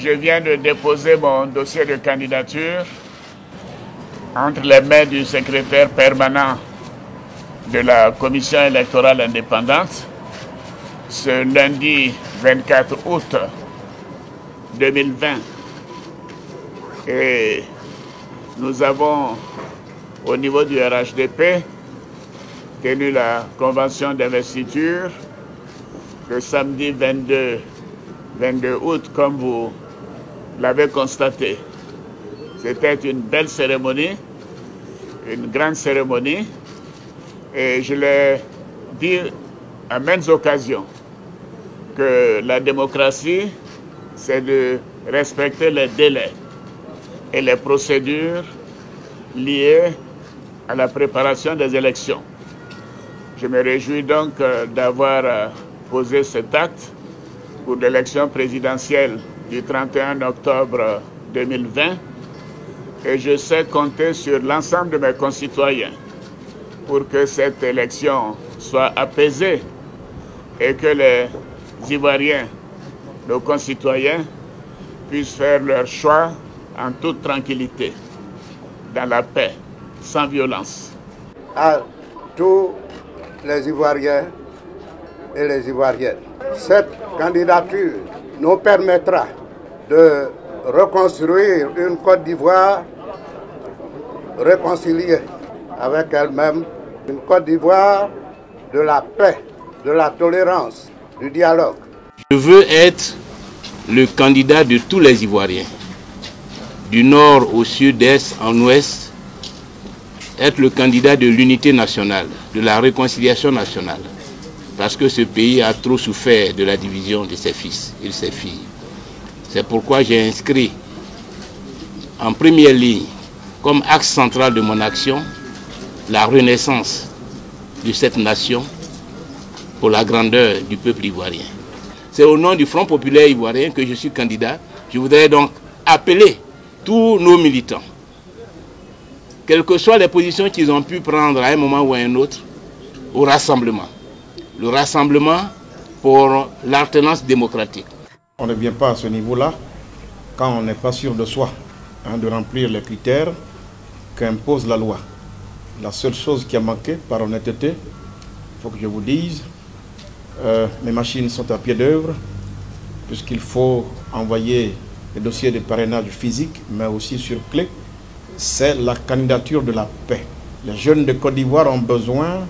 Je viens de déposer mon dossier de candidature entre les mains du secrétaire permanent de la Commission électorale indépendante ce lundi 24 août 2020. Et nous avons, au niveau du RHDP, tenu la convention d'investiture le samedi 22 août, comme vous l'avez constaté. C'était une belle cérémonie, une grande cérémonie, et je l'ai dit à maintes occasions que la démocratie, c'est de respecter les délais et les procédures liées à la préparation des élections. Je me réjouis donc d'avoir posé cet acte pour l'élection présidentielle du 31 octobre 2020 et je sais compter sur l'ensemble de mes concitoyens pour que cette élection soit apaisée et que les Ivoiriens, nos concitoyens, puissent faire leur choix en toute tranquillité, dans la paix, sans violence. À tous les Ivoiriens et les Ivoiriennes, cette candidature nous permettra de reconstruire une Côte d'Ivoire réconciliée avec elle-même, une Côte d'Ivoire de la paix, de la tolérance, du dialogue. Je veux être le candidat de tous les Ivoiriens, du nord au sud-est, en ouest, être le candidat de l'unité nationale, de la réconciliation nationale, parce que ce pays a trop souffert de la division de ses fils et de ses filles. C'est pourquoi j'ai inscrit en première ligne, comme axe central de mon action, la renaissance de cette nation pour la grandeur du peuple ivoirien. C'est au nom du Front populaire ivoirien que je suis candidat. Je voudrais donc appeler tous nos militants, quelles que soient les positions qu'ils ont pu prendre à un moment ou à un autre, au rassemblement. Le rassemblement pour l'alternance démocratique. On ne vient pas à ce niveau-là quand on n'est pas sûr de soi, de remplir les critères qu'impose la loi. La seule chose qui a manqué par honnêteté, il faut que je vous dise, mes machines sont à pied d'œuvre, puisqu'il faut envoyer les dossiers de parrainage physique, mais aussi sur clé. C'est la candidature de la paix. Les jeunes de Côte d'Ivoire ont besoin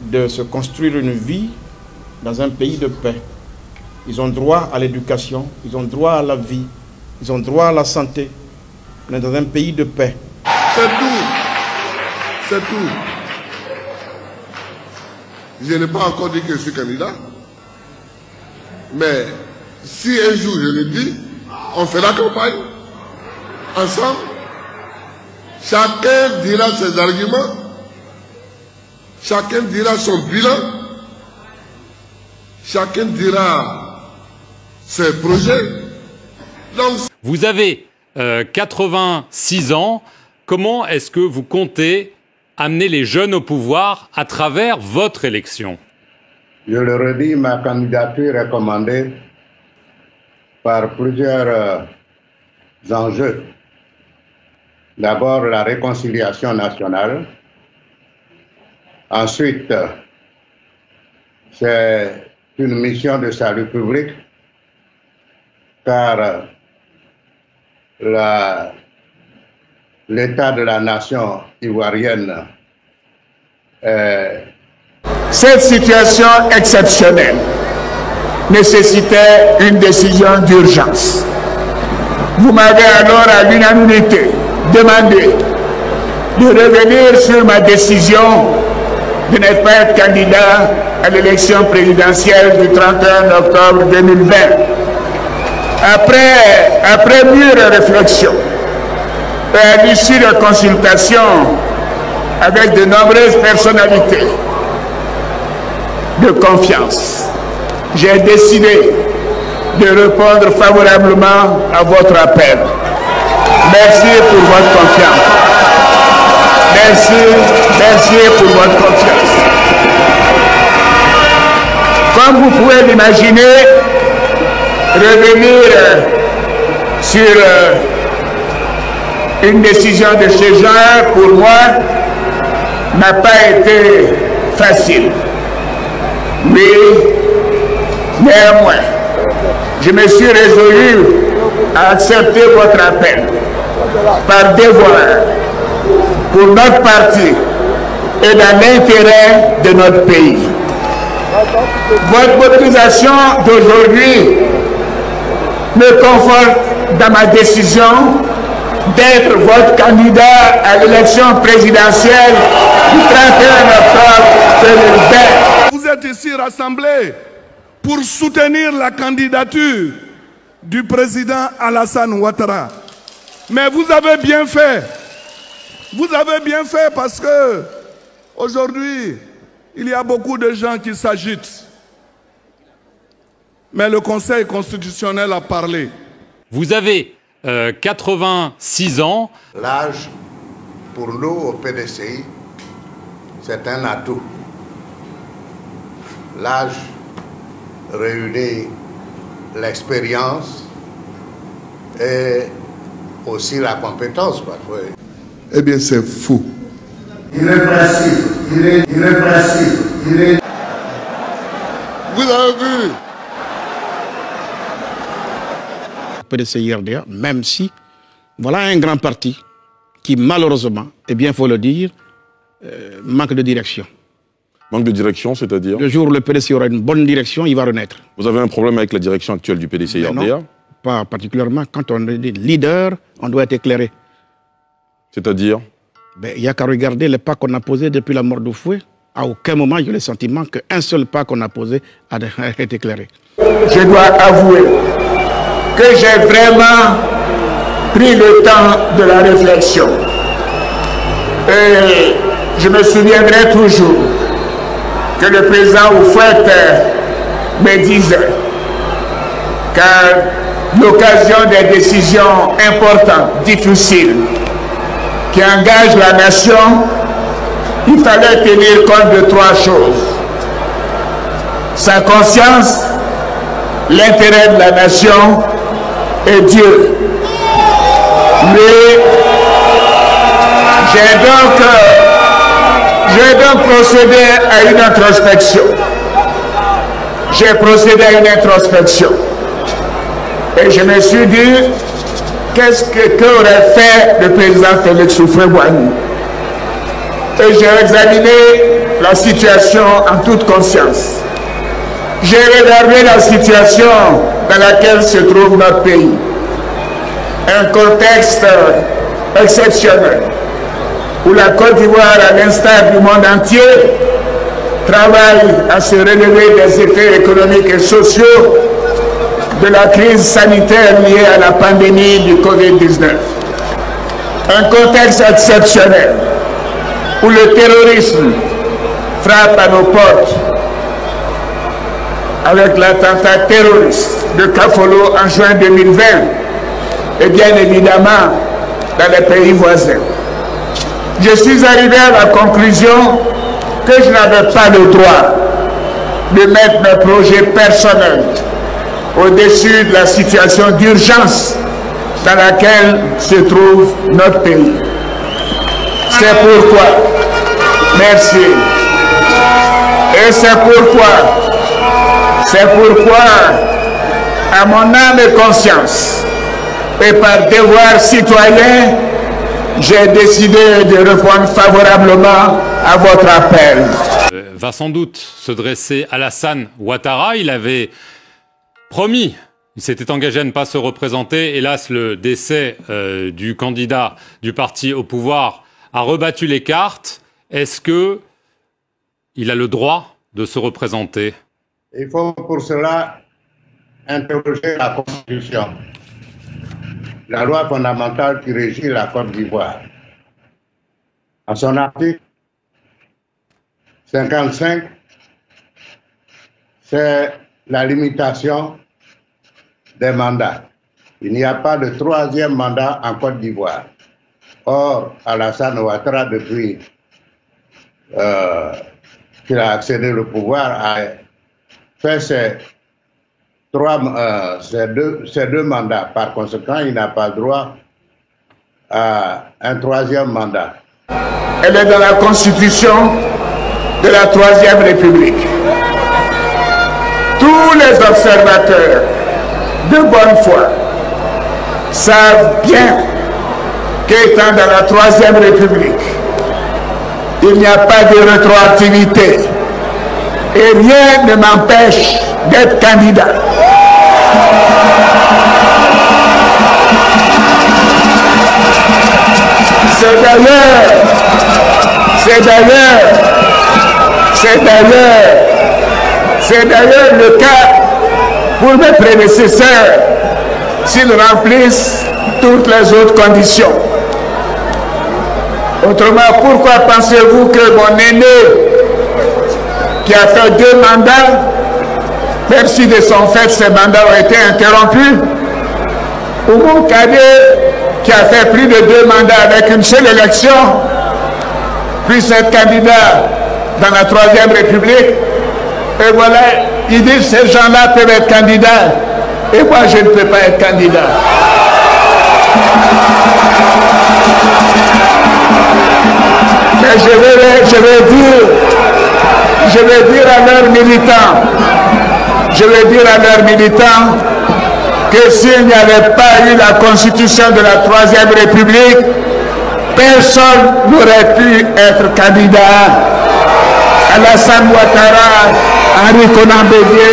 de se construire une vie dans un pays de paix. Ils ont droit à l'éducation, ils ont droit à la vie, ils ont droit à la santé. On est dans un pays de paix. C'est tout. C'est tout. Je n'ai pas encore dit que je suis candidat. Mais si un jour je le dis, on fera campagne ensemble. Chacun dira ses arguments. Chacun dira son bilan. Chacun dira ses projets. Donc, vous avez 86 ans. Comment est-ce que vous comptez amener les jeunes au pouvoir à travers votre élection? Je le redis, ma candidature est commandée par plusieurs enjeux. D'abord, la réconciliation nationale. Ensuite, c'est une mission de salut public, car l'état de la nation ivoirienne est... Cette situation exceptionnelle nécessitait une décision d'urgence. Vous m'avez alors à l'unanimité demandé de revenir sur ma décision de ne pas être candidat à l'élection présidentielle du 31 octobre 2020. Après mûre réflexion, et à l'issue de consultations avec de nombreuses personnalités de confiance, j'ai décidé de répondre favorablement à votre appel. Merci pour votre confiance. Merci pour votre confiance. Comme vous pouvez l'imaginer, revenir sur une décision de ce genre, pour moi, n'a pas été facile. Mais néanmoins, je me suis résolu à accepter votre appel par devoir pour notre parti et dans l'intérêt de notre pays. Votre mobilisation d'aujourd'hui me conforte dans ma décision d'être votre candidat à l'élection présidentielle du 31 octobre 2020. Vous êtes ici rassemblés pour soutenir la candidature du président Alassane Ouattara. Mais vous avez bien fait. Vous avez bien fait parce que aujourd'hui, il y a beaucoup de gens qui s'agitent. Mais le Conseil constitutionnel a parlé. Vous avez 86 ans. L'âge, pour nous au PDCI, c'est un atout. L'âge réunit l'expérience et aussi la compétence parfois. Eh bien, c'est faux. Il est principe, Vous avez vu? PDCI RDA, même si, voilà un grand parti qui malheureusement, eh bien il faut le dire, manque de direction. Manque de direction, c'est-à-dire? Le jour où le PDCI aura une bonne direction, il va renaître. Vous avez un problème avec la direction actuelle du PDCI RDA? Non, pas particulièrement. Quand on est leader, on doit être éclairé. C'est-à-dire? Il n'y a qu'à regarder les pas qu'on a posés depuis la mort d'Oufoué. À aucun moment, j'ai le sentiment qu'un seul pas qu'on a posé a été éclairé. Je dois avouer que j'ai vraiment pris le temps de la réflexion. Et je me souviendrai toujours que le président Oufouette me disait qu'à l'occasion des décisions importantes, difficiles, qui engagent la nation, il fallait tenir compte de trois choses. Sa conscience, l'intérêt de la nation et Dieu. Mais j'ai donc procédé à une introspection. J'ai procédé à une introspection. Et je me suis dit, qu'est-ce qu'aurait fait le président Félix Houphouët-Boigny? Et j'ai examiné la situation en toute conscience. J'ai regardé la situation dans laquelle se trouve notre pays. Un contexte exceptionnel où la Côte d'Ivoire, à l'instar du monde entier, travaille à se relever des effets économiques et sociaux de la crise sanitaire liée à la pandémie du Covid-19. Un contexte exceptionnel où le terrorisme frappe à nos portes avec l'attentat terroriste de Kafolo en juin 2020 et bien évidemment dans les pays voisins. Je suis arrivé à la conclusion que je n'avais pas le droit de mettre mes projets personnels au-dessus de la situation d'urgence dans laquelle se trouve notre pays. C'est pourquoi, merci, et c'est pourquoi, à mon âme et conscience, et par devoir citoyen, j'ai décidé de répondre favorablement à votre appel. Va sans doute se dresser Alassane Ouattara. Il avait promis, il s'était engagé à ne pas se représenter. Hélas, le décès du candidat du parti au pouvoir a rebattu les cartes. Est-ce qu'il a le droit de se représenter? Il faut pour cela interroger la Constitution, la loi fondamentale qui régit la Côte d'Ivoire. En son article 55, c'est la limitation des mandats. Il n'y a pas de troisième mandat en Côte d'Ivoire. Or, Alassane Ouattara, depuis qu'il a accédé au pouvoir, a fait ses ces deux mandats. Par conséquent, il n'a pas droit à un troisième mandat. Elle est dans la Constitution de la Troisième République. Tous les observateurs de bonne foi savent bien qu'étant dans la Troisième République, il n'y a pas de rétroactivité et rien ne m'empêche d'être candidat. C'est d'ailleurs le cas pour mes prédécesseurs s'ils remplissent toutes les autres conditions. Autrement, pourquoi pensez-vous que mon aîné, qui a fait 2 mandats, même si de son fait ces mandats ont été interrompus, ou mon cadet, qui a fait plus de 2 mandats avec une seule élection, puisse être candidat dans la Troisième République? Et voilà, ils disent ces gens-là peuvent être candidats, et moi je ne peux pas être candidat. Mais je vais dire à leurs militants, que s'il n'y avait pas eu la Constitution de la Troisième République, personne n'aurait pu être candidat. Alassane Ouattara, Henri Konan Bédié,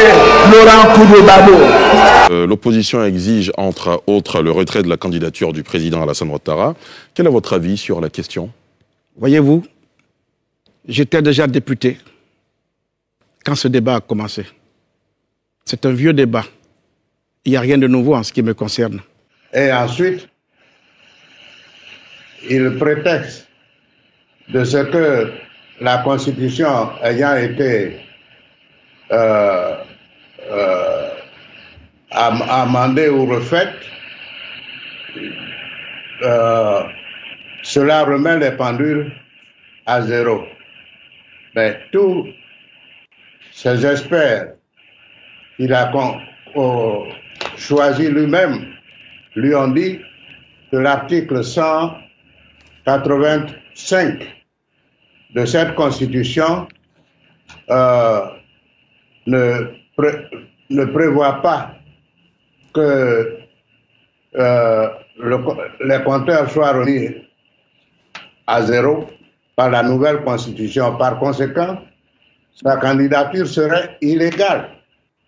Laurent Gbagbo. L'opposition exige, entre autres, le retrait de la candidature du président Alassane Ouattara. Quel est votre avis sur la question? Voyez-vous, j'étais déjà député quand ce débat a commencé. C'est un vieux débat. Il n'y a rien de nouveau en ce qui me concerne. Et ensuite, il prétexte de ce que la Constitution ayant été amendée ou refaite, cela remet les pendules à zéro. Mais tous ces experts qu'il a choisi lui-même lui ont dit que l'article 185 de cette Constitution ne prévoit pas que les compteurs soient remis à zéro par la nouvelle Constitution. Par conséquent, sa candidature serait illégale.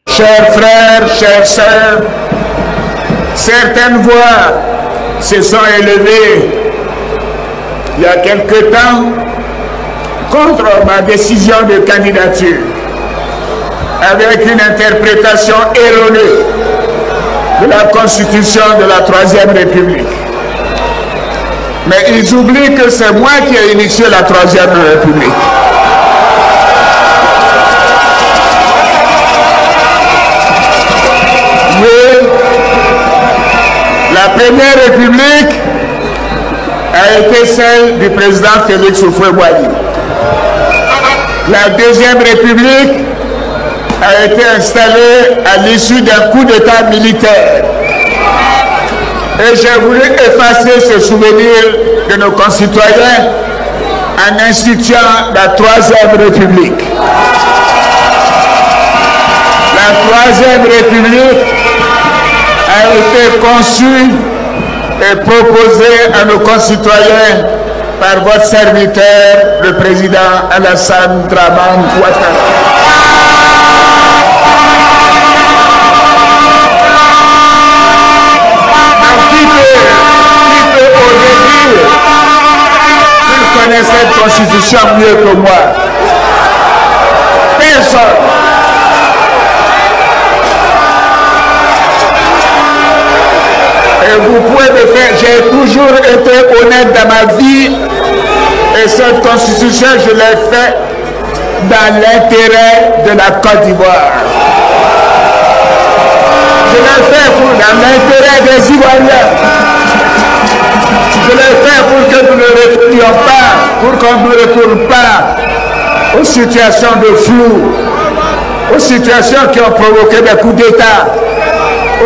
Chers frères, chères sœurs, certaines voix se sont élevées il y a quelque temps contre ma décision de candidature, avec une interprétation erronée de la Constitution de la Troisième République. Mais ils oublient que c'est moi qui ai initié la Troisième République. Mais la Première République a été celle du président Félix Houphouët-Boigny. La Deuxième République a été installée à l'issue d'un coup d'État militaire. Et j'ai voulu effacer ce souvenir de nos concitoyens en instituant la Troisième République. La Troisième République a été conçue et proposée à nos concitoyens par votre serviteur, le président Alassane Dramane Ouattara. Connaît cette Constitution mieux que moi. Personne. Et vous pouvez me faire, j'ai toujours été honnête dans ma vie, et cette Constitution, je l'ai faite dans l'intérêt de la Côte d'Ivoire. Je l'ai fait dans l'intérêt des Ivoiriens. Je l'ai fait pour que nous ne retournions pas, pour qu'on ne retourne pas aux situations de flou, aux situations qui ont provoqué des coups d'État.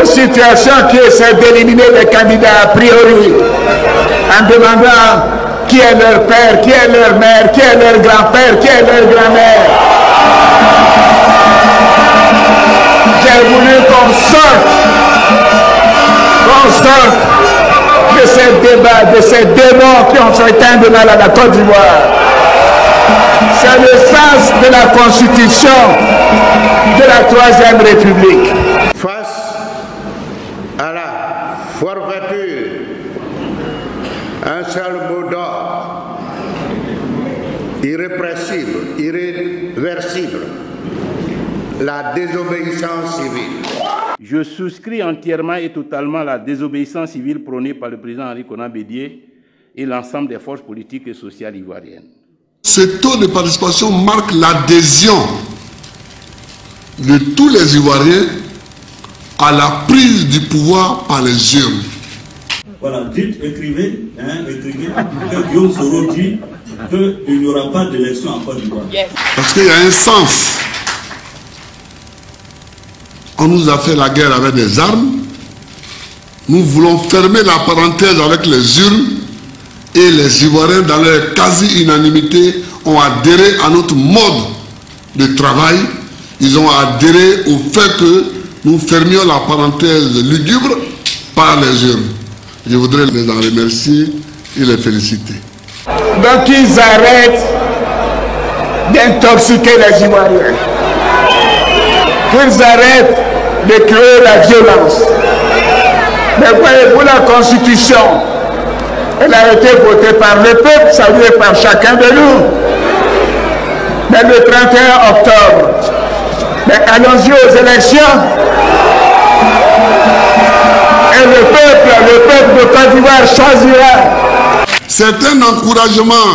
aux situations qui essaient d'éliminer les candidats a priori, en demandant qui est leur père, qui est leur mère, qui est leur grand-père, qui est leur grand-mère. J'ai voulu qu'on sorte de ces débats, de ces démons qui ont fait tant de mal à la Côte d'Ivoire. C'est le sens de la Constitution de la Troisième République. Face à la forfaiture, un seul mot d'ordre, irrépressible, irréversible, la désobéissance civile. Je souscris entièrement et totalement à la désobéissance civile prônée par le président Henri Konan Bédié et l'ensemble des forces politiques et sociales ivoiriennes. Ce taux de participation marque l'adhésion de tous les Ivoiriens à la prise du pouvoir par les urnes. Voilà, dites, écrivez, que Guillaume Soro dit qu'il n'y aura pas d'élection en Côte d'Ivoire. Parce qu'il y a un sens. On nous a fait la guerre avec des armes. Nous voulons fermer la parenthèse avec les urnes. Et les Ivoiriens, dans leur quasi-unanimité, ont adhéré à notre mode de travail. Ils ont adhéré au fait que nous fermions la parenthèse lugubre par les urnes. Je voudrais les en remercier et les féliciter. Donc qu'ils arrêtent d'intoxiquer les Ivoiriens. Qu'ils arrêtent de créer la violence. Mais voyez-vous, la Constitution, elle a été votée par le peuple, saluée par chacun de nous. Mais le 31 octobre, mais allons-y aux élections. Et le peuple de Côte d'Ivoire choisira. C'est un encouragement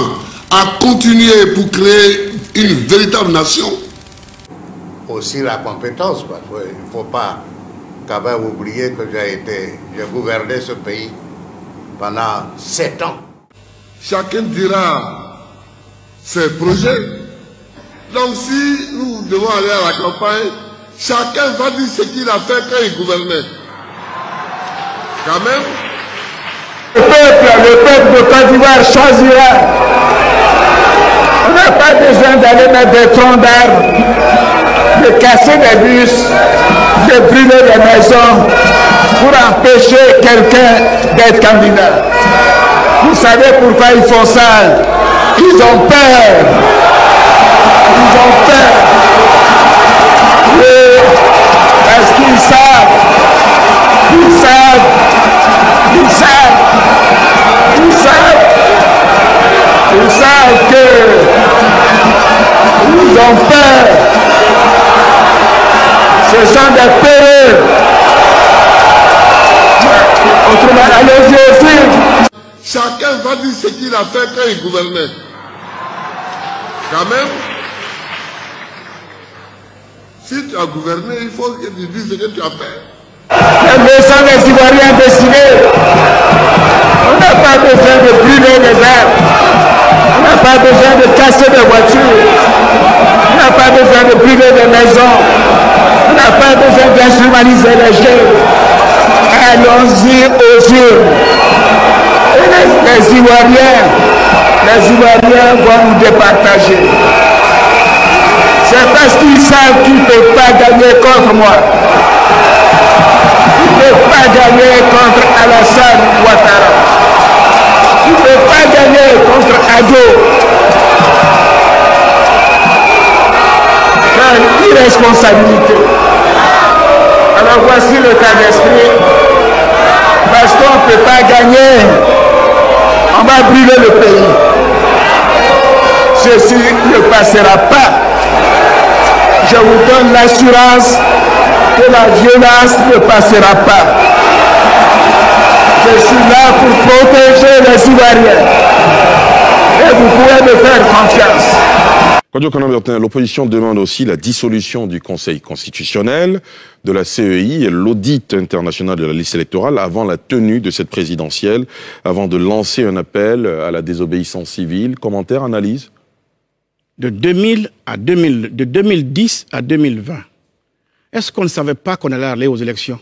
à continuer pour créer une véritable nation. Aussi la compétence, parce qu'il ne faut pas quand même oublier que j'ai gouverné ce pays pendant 7 ans. Chacun dira ses projets. Donc si nous devons aller à la campagne, chacun va dire ce qu'il a fait quand il gouvernait. Quand même. Le peuple de Côte d'Ivoire choisira. On n'a pas besoin d'aller mettre des troncs d'arbres, de casser des bus, de brûler des maisons pour empêcher quelqu'un d'être candidat. Vous savez pourquoi ils font ça? Ils ont peur. Ils ont peur. Oui, parce qu'ils savent. Ils savent. Ils savent. Ils savent. Ils savent que ils ont peur. Ce sont des peurs. Autrement, allez-y aussi. Chacun va dire ce qu'il a fait quand il gouvernait. Quand même, si tu as gouverné, il faut que tu dises ce que tu as fait. Laissons les Ivoiriens décider. On n'a pas besoin de brûler les arbres. On n'a pas besoin de casser des voitures. On n'a pas besoin de brûler des maisons. On n'a pas besoin d'instrumentaliser les jeunes. Allons-y aux urnes. Et les Ivoiriens vont nous départager. C'est parce qu'ils savent qu'ils ne peuvent pas gagner contre moi. Ils ne peuvent pas gagner contre Alassane Ouattara. Ils ne peuvent pas gagner contre Ado. Quelle irresponsabilité. Alors voici le cas d'esprit. Parce qu'on ne peut pas gagner, on va brûler le pays. Ceci ne passera pas. Je vous donne l'assurance que la violence ne passera pas. Je suis là pour protéger les Ivoiriens. Et vous pouvez me faire confiance. Kwadjo Konan-Bertin, l'opposition demande aussi la dissolution du Conseil constitutionnel, de la CEI et l'audit international de la liste électorale avant la tenue de cette présidentielle, avant de lancer un appel à la désobéissance civile. Commentaire, analyse? De 2010 à 2020, est-ce qu'on ne savait pas qu'on allait aller aux élections?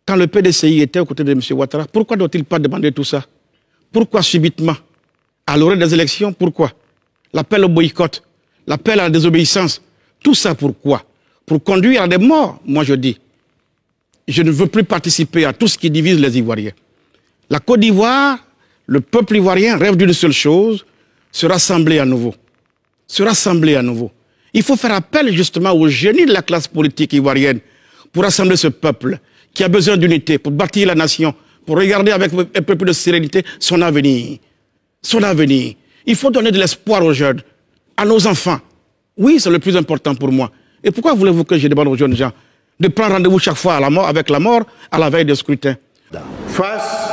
quand le PDCI était aux côtés de M. Ouattara, pourquoi n'ont-ils pas demandé tout ça? Pourquoi subitement? À l'heure des élections, pourquoi? L'appel au boycott, l'appel à la désobéissance, tout ça pourquoi? Pour conduire à des morts, moi je dis. Je ne veux plus participer à tout ce qui divise les Ivoiriens. La Côte d'Ivoire, le peuple ivoirien rêve d'une seule chose, se rassembler à nouveau. Se rassembler à nouveau. Il faut faire appel justement au génie de la classe politique ivoirienne pour rassembler ce peuple qui a besoin d'unité, pour bâtir la nation, pour regarder avec un peu plus de sérénité son avenir. Son avenir. Il faut donner de l'espoir aux jeunes, à nos enfants. Oui, c'est le plus important pour moi. Et pourquoi voulez-vous que je demande aux jeunes gens de prendre rendez-vous chaque fois à la mort, avec la mort à la veille du scrutin? Face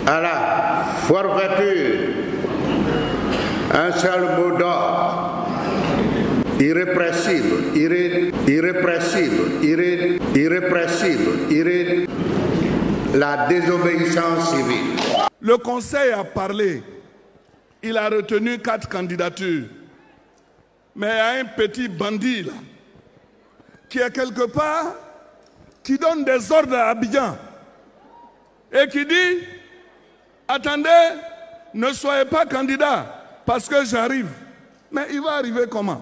à la forfaiture, un seul mot d'ordre: irrépressible, irrépressible, la désobéissance civile. Le Conseil a parlé, il a retenu 4 candidatures. Mais il y a un petit bandit là, qui est quelque part, qui donne des ordres à Abidjan et qui dit: attendez, ne soyez pas candidat parce que j'arrive. Mais il va arriver comment?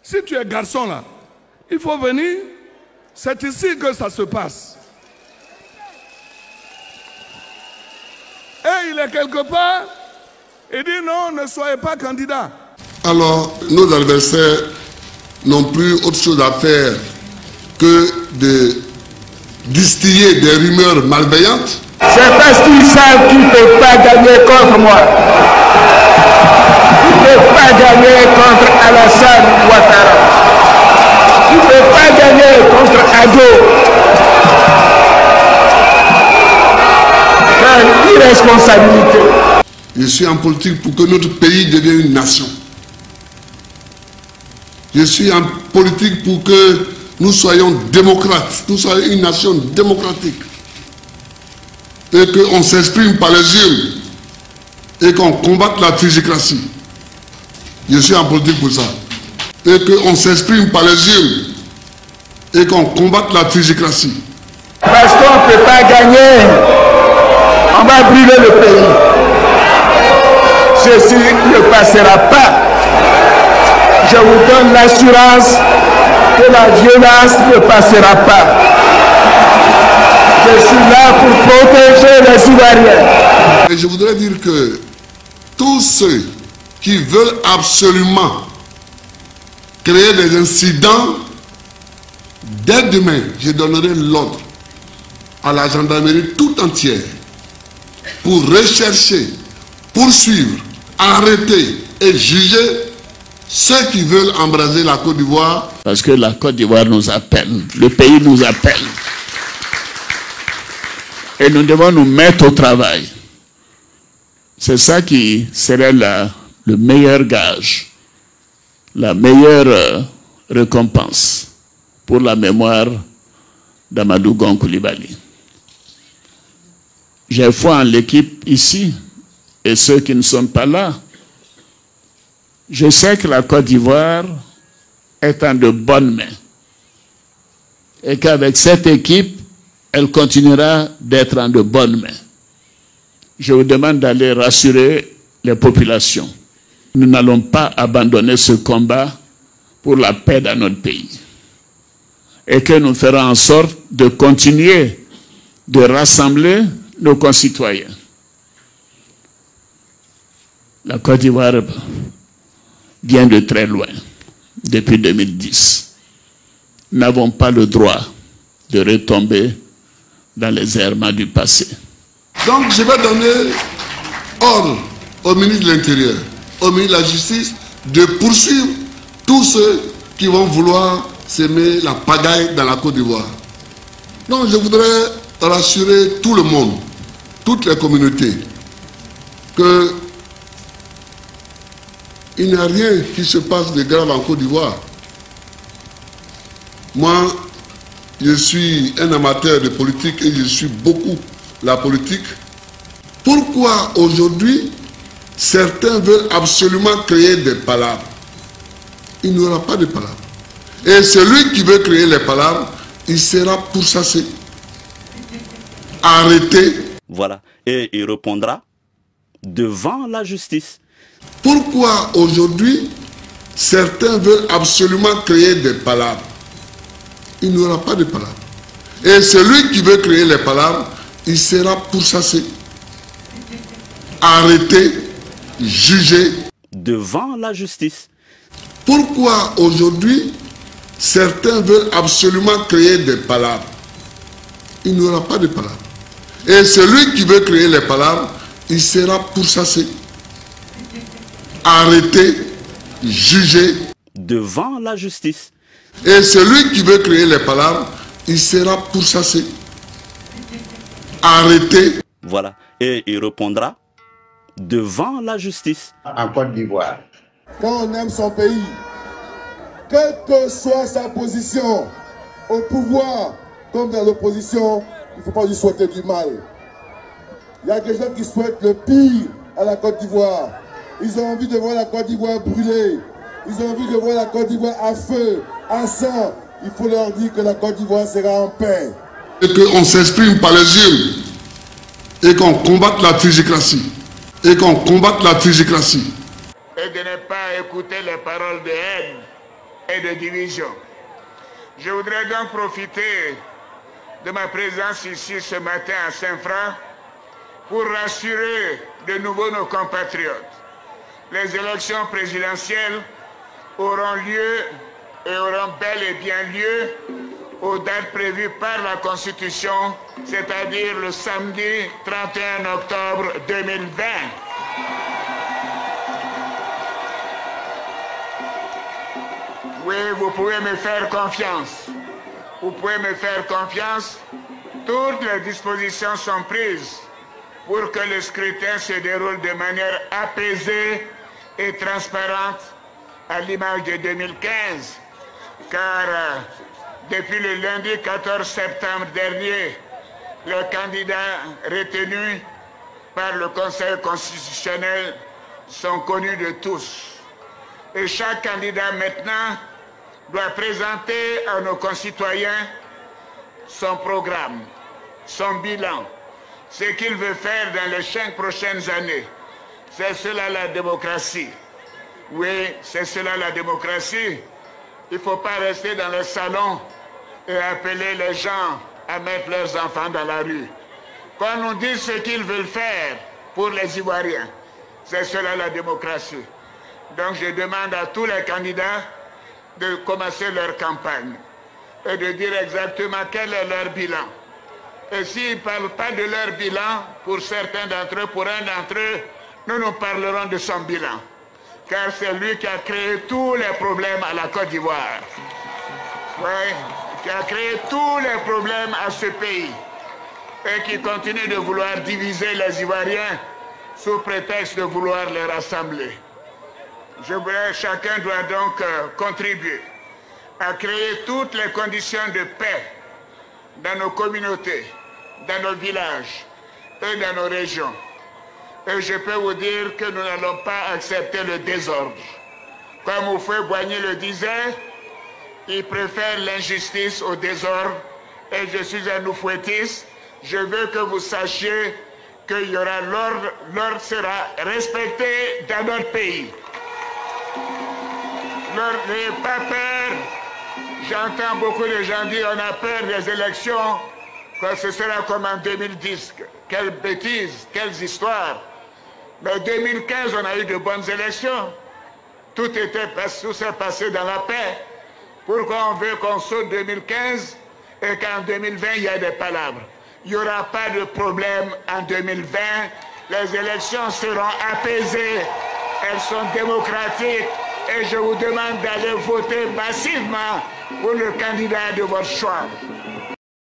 Si tu es garçon là, il faut venir, c'est ici que ça se passe. Et il est quelque part, il dit non, ne soyez pas candidat. Alors, nos adversaires n'ont plus autre chose à faire que de distiller des rumeurs malveillantes. C'est parce qu'ils savent qu'ils ne peuvent pas gagner contre moi. Ils ne peuvent pas gagner contre Alassane Ouattara. Ils ne peuvent pas gagner contre Ado. Quelle irresponsabilité. Je suis en politique pour que notre pays devienne une nation. Je suis en politique pour que nous soyons démocrates, nous soyons une nation démocratique. Et qu'on s'exprime par les urnes et qu'on combatte la fusicratie. Je suis en politique pour ça. Et qu'on s'exprime par les urnes et qu'on combatte la fusicratie. Parce qu'on ne peut pas gagner, on va brûler le pays. Ceci ne passera pas. Je vous donne l'assurance que la violence ne passera pas. Je suis là pour protéger les Ivoiriens. Et je voudrais dire que tous ceux qui veulent absolument créer des incidents, dès demain, je donnerai l'ordre à la gendarmerie tout entière pour rechercher, poursuivre, arrêter et juger ceux qui veulent embraser la Côte d'Ivoire. Parce que la Côte d'Ivoire nous appelle, le pays nous appelle. Et nous devons nous mettre au travail. C'est ça qui serait le meilleur gage, la meilleure récompense pour la mémoire d'Amadou Gon Coulibaly. J'ai foi en l'équipe ici et ceux qui ne sont pas là. Je sais que la Côte d'Ivoire est en de bonnes mains et qu'avec cette équipe, elle continuera d'être en de bonnes mains. Je vous demande d'aller rassurer les populations. Nous n'allons pas abandonner ce combat pour la paix dans notre pays. Et que nous ferons en sorte de continuer de rassembler nos concitoyens. La Côte d'Ivoire vient de très loin, depuis 2010. Nous n'avons pas le droit de retomber dans les errements du passé. Donc je vais donner ordre au ministre de l'Intérieur, au ministre de la Justice, de poursuivre tous ceux qui vont vouloir s'aimer la pagaille dans la Côte d'Ivoire. Donc je voudrais rassurer tout le monde, toutes les communautés, que il n'y a rien qui se passe de grave en Côte d'Ivoire. Moi, je suis un amateur de politique et je suis beaucoup la politique. Pourquoi aujourd'hui certains veulent absolument créer des palabres? Il n'y aura pas de palabres. Et celui qui veut créer les palabres, il sera pourchassé. arrêté. Voilà. Et il répondra devant la justice. Pourquoi aujourd'hui certains veulent absolument créer des palabres? Il n'y aura pas de palabres. Et celui qui veut créer les palabres, il sera pourchassé, arrêté, jugé. Devant la justice. Pourquoi aujourd'hui certains veulent absolument créer des palabres? Il n'y aura pas de palabres. Et celui qui veut créer les palabres, il sera pourchassé, arrêté, jugé. Devant la justice. Et celui qui veut créer les palabres, il sera pourchassé, arrêté. Voilà. Et il répondra devant la justice. En Côte d'Ivoire. Quand on aime son pays, quelle que soit sa position, au pouvoir comme dans l'opposition, il ne faut pas lui souhaiter du mal. Il y a des gens qui souhaitent le pire à la Côte d'Ivoire. Ils ont envie de voir la Côte d'Ivoire brûler. Ils ont envie de voir la Côte d'Ivoire à feu, à sang. Il faut leur dire que la Côte d'Ivoire sera en paix. Et qu'on s'exprime par les urnes. Et qu'on combatte la fusicratie. Et qu'on combatte la fusicratie. Et de ne pas écouter les paroles de haine et de division. Je voudrais donc profiter de ma présence ici ce matin à Saint-Franc pour rassurer de nouveau nos compatriotes. Les élections présidentielles auront lieu et auront bel et bien lieu aux dates prévues par la Constitution, c'est-à-dire le samedi 31 octobre 2020. Oui, vous pouvez me faire confiance. Vous pouvez me faire confiance. Toutes les dispositions sont prises pour que le scrutin se déroule de manière apaisée et transparente à l'image de 2015. Car depuis le lundi 14 septembre dernier, les candidats retenus par le Conseil constitutionnel sont connus de tous. Et chaque candidat maintenant doit présenter à nos concitoyens son programme, son bilan, ce qu'il veut faire dans les 5 prochaines années. C'est cela la démocratie. Oui, c'est cela la démocratie. Il ne faut pas rester dans le salon et appeler les gens à mettre leurs enfants dans la rue. Qu'on nous dise ce qu'ils veulent faire pour les Ivoiriens. C'est cela la démocratie. Donc je demande à tous les candidats de commencer leur campagne et de dire exactement quel est leur bilan. Et s'ils ne parlent pas de leur bilan, pour certains d'entre eux, pour un d'entre eux, nous parlerons de son bilan. Car c'est lui qui a créé tous les problèmes à la Côte d'Ivoire. Oui, qui a créé tous les problèmes à ce pays et qui continue de vouloir diviser les Ivoiriens sous prétexte de vouloir les rassembler. Chacun doit donc contribuer à créer toutes les conditions de paix dans nos communautés, dans nos villages et dans nos régions. Et je peux vous dire que nous n'allons pas accepter le désordre. Comme Houphouët-Boigny le disait, il préfère l'injustice au désordre. Et je suis un Houphouëtiste. Je veux que vous sachiez qu'il y aura l'ordre sera respecté dans notre pays. N'ayez pas peur. J'entends beaucoup de gens dire on a peur des élections, que ce sera comme en 2010. Quelle bêtise, quelles histoires. Mais en 2015, on a eu de bonnes élections. Tout s'est passé dans la paix. Pourquoi on veut qu'on saute 2015 et qu'en 2020, il y a des palabres? Il n'y aura pas de problème en 2020. Les élections seront apaisées. Elles sont démocratiques. Et je vous demande d'aller voter massivement pour le candidat de votre choix.